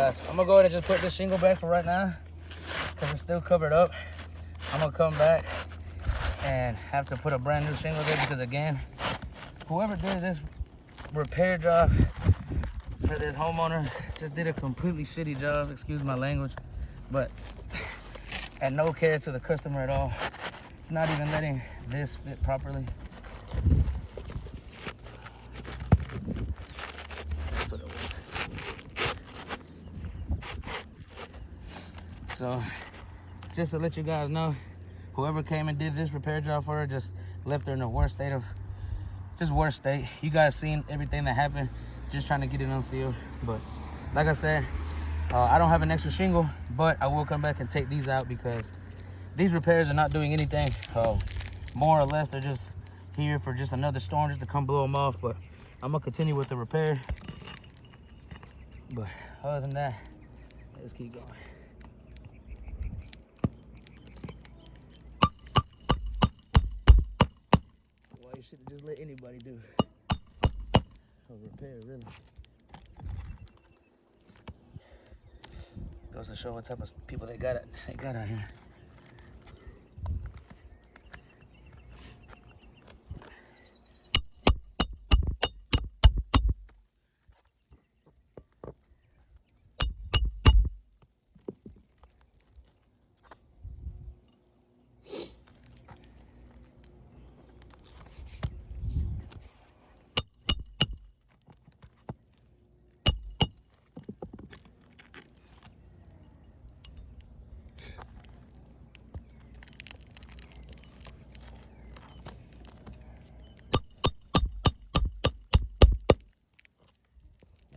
I'm gonna go ahead and just put this shingle back for right now because it's still covered up. I'm gonna come back and have to put a brand new shingle there because, again, whoever did this repair job for this homeowner just did a completely shitty job, excuse my language, but at no care to the customer at all. It's not even letting this fit properly. That's what it was. So just to let you guys know, whoever came and did this repair job for her just left her in the worst state. You guys seen everything that happened, just trying to get it unsealed. But like I said, I don't have an extra shingle, but I will come back and take these out because these repairs are not doing anything. More or less, they're just here for just another storm, just to come blow them off. But I'm gonna continue with the repair. But other than that, let's keep going. Why you should have just let anybody do a repair, really. Goes to show what type of people they got out here.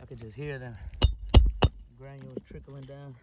I could just hear the granules trickling down.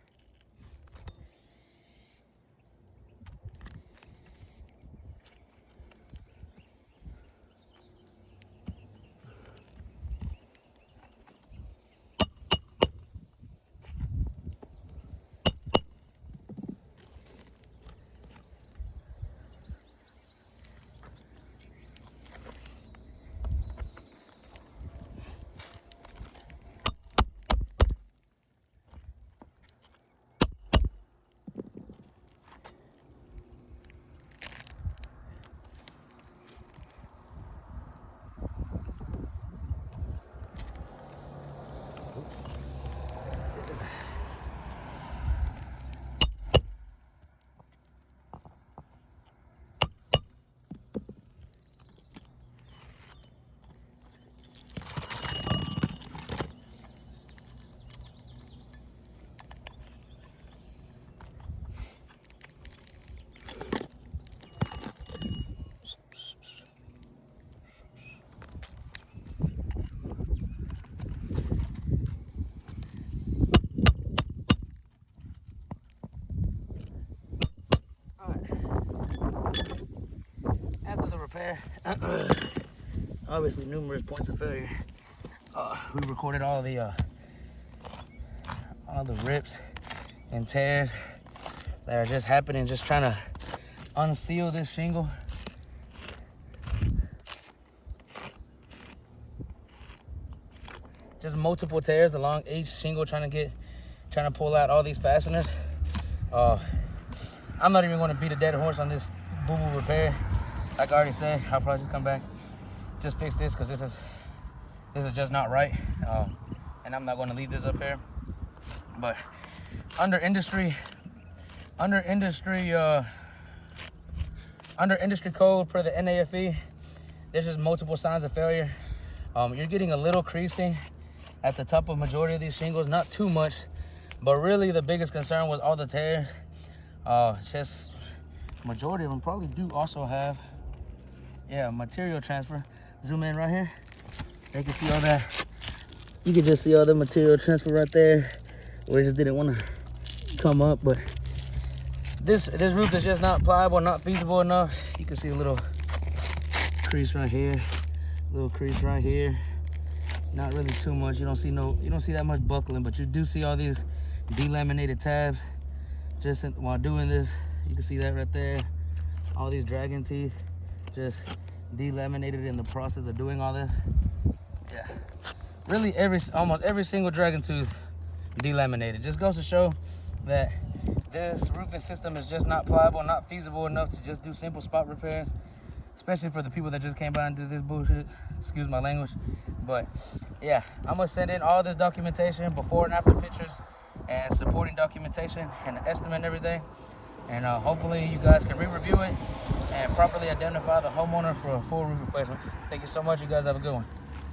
Repair. Obviously numerous points of failure. We recorded all the rips and tears that are just happening, just trying to unseal this shingle. Just multiple tears along each shingle, trying to pull out all these fasteners. I'm not even going to beat a dead horse on this boo-boo repair. Like I already said, I'll probably just come back, just fix this, because this is just not right, and I'm not going to leave this up here. But under industry code per the NAFE, there's just multiple signs of failure. You're getting a little creasing at the top of majority of these shingles, not too much, but really the biggest concern was all the tears. Just majority of them probably do also have material transfer. Zoom in right here. You can see all that. You can just see all the material transfer right there, where it just didn't want to come up. But this roof is just not pliable, not feasible enough. You can see a little crease right here, little crease right here. Not really too much. You don't see that much buckling, but you do see all these delaminated tabs. Just while doing this, you can see that right there. All these dragon teeth just delaminated in the process of doing all this. Yeah, really almost every single dragon tooth delaminated. Just goes to show that this roofing system is just not pliable, not feasible enough to just do simple spot repairs, especially for the people that just came by and did this bullshit. Excuse my language. But yeah, I'm gonna send in all this documentation, before and after pictures and supporting documentation and the estimate and everything. And hopefully you guys can re-review it and properly identify the homeowner for a full roof replacement. Thank you so much. You guys have a good one.